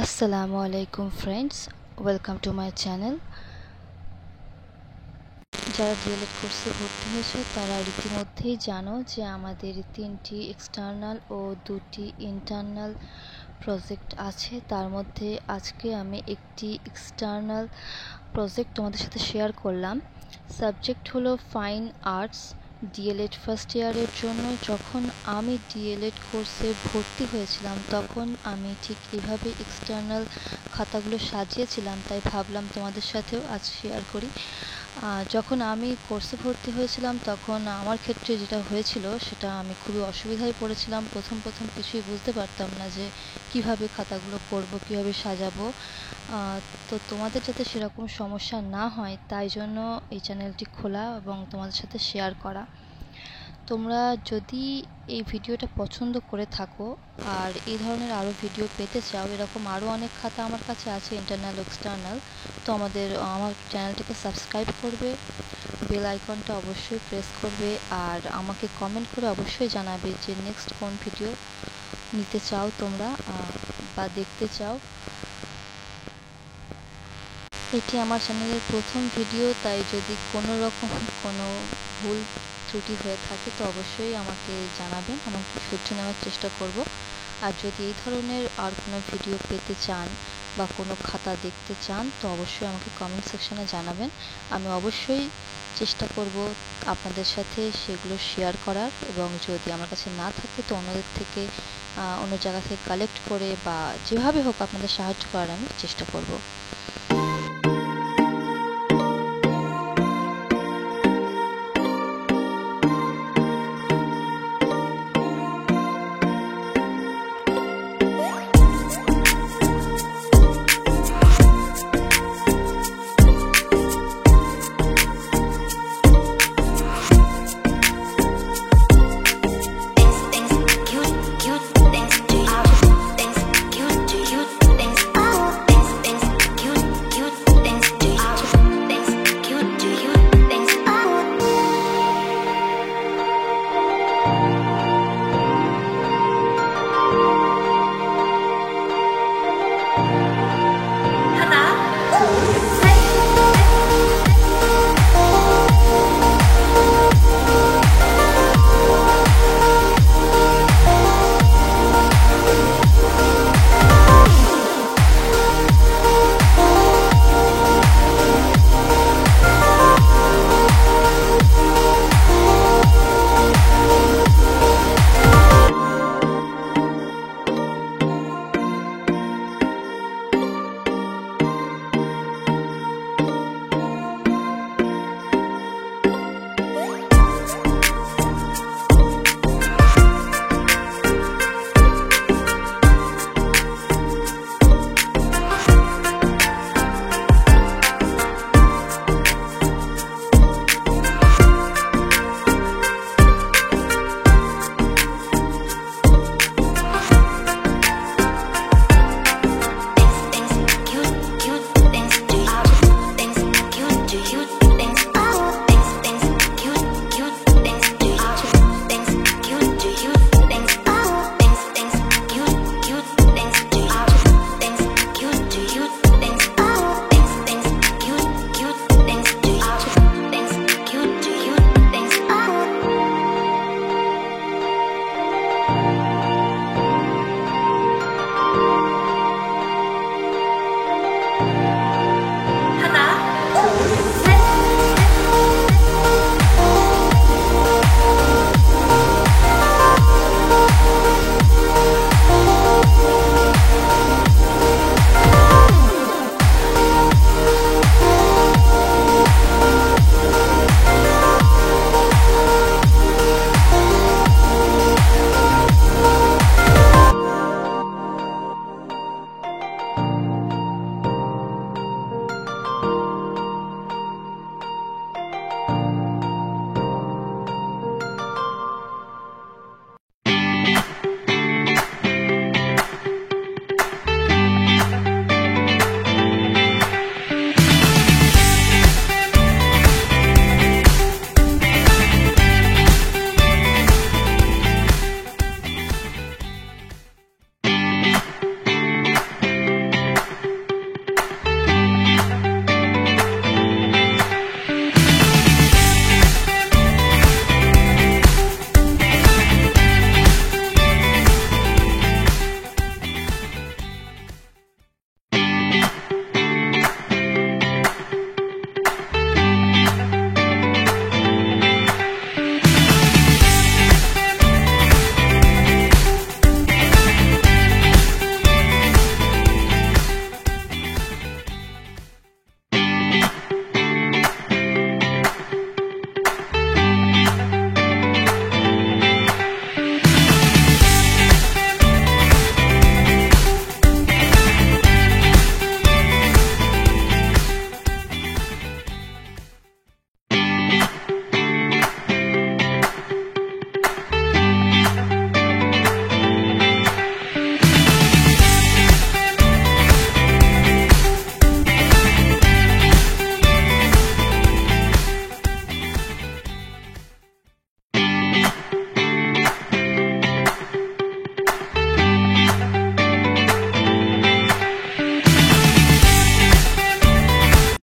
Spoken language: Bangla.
আসসালামু আলাইকুম friends, welcome to my channel. যারা ডিএলএড কোর্সে ভর্তি হয়েছে তারা রীতিমধ্যেই জানো যে আমাদের 3টি এক্সটার্নাল ও 2টি ইন্টারনাল প্রজেক্ট আছে। তার মধ্যে আজকে আমি একটি এক্সটার্নাল প্রজেক্ট তোমাদের সাথে শেয়ার করলাম। সাবজেক্ট হলো ফাইন আর্টস, ডিএলএড ফার্স্ট ইয়ারের জন্য। যখন আমি ডিএলএড কোর্সে ভর্তি হয়েছিলাম তখন আমি ঠিক এভাবে এক্সটার্নাল খাতাগুলো সাজিয়েছিলাম, তাই ভাবলাম তোমাদের সাথেও আজ শেয়ার করি। যখন আমি কোর্সে ভর্তি হয়েছিলাম তখন আমার ক্ষেত্রে যেটা হয়েছিল সেটা আমি খুবই অসুবিধায় পড়েছিলাম। প্রথম কিছুই বুঝতে পারতাম না যে কিভাবে খাতাগুলো করব, কিভাবে সাজাবো। তো তোমাদের যাতে সেরকম সমস্যা না হয় তাই জন্য এই চ্যানেলটি খোলা এবং তোমাদের সাথে শেয়ার করা। তোমরা যদি এই ভিডিওটা পছন্দ করে থাকো আর এই ধরনের আরও ভিডিও পেতে চাও, এরকম আরও অনেক খাতা আমার কাছে আছে ইন্টারনাল এক্সটার্নাল, তো আমার চ্যানেলটিকে সাবস্ক্রাইব করবে, বেল আইকনটা অবশ্যই প্রেস করবে আর আমাকে কমেন্ট করে অবশ্যই জানাবে যে নেক্সট কোন ভিডিও নিতে চাও তোমরা বা দেখতে চাও। এটি আমার চ্যানেলের প্রথম ভিডিও, তাই যদি কোনো রকম কোনো ভুল ত্রুটি হয়ে থাকে তো অবশ্যই আমাকে জানাবেন, আমাকে শুধরে নেওয়ার চেষ্টা করব। আর যদি এই ধরনের আর কোনো ভিডিও পেতে চান বা কোনো খাতা দেখতে চান তো অবশ্যই আমাকে কমেন্ট সেকশনে জানাবেন। আমি অবশ্যই চেষ্টা করব আপনাদের সাথে সেগুলো শেয়ার করার, এবং যদি আমার কাছে না থাকে তো অন্যদের থেকে অন্য জায়গা থেকে কালেক্ট করে বা যেভাবে হোক আপনাদের সাহায্য করার আমি চেষ্টা করব।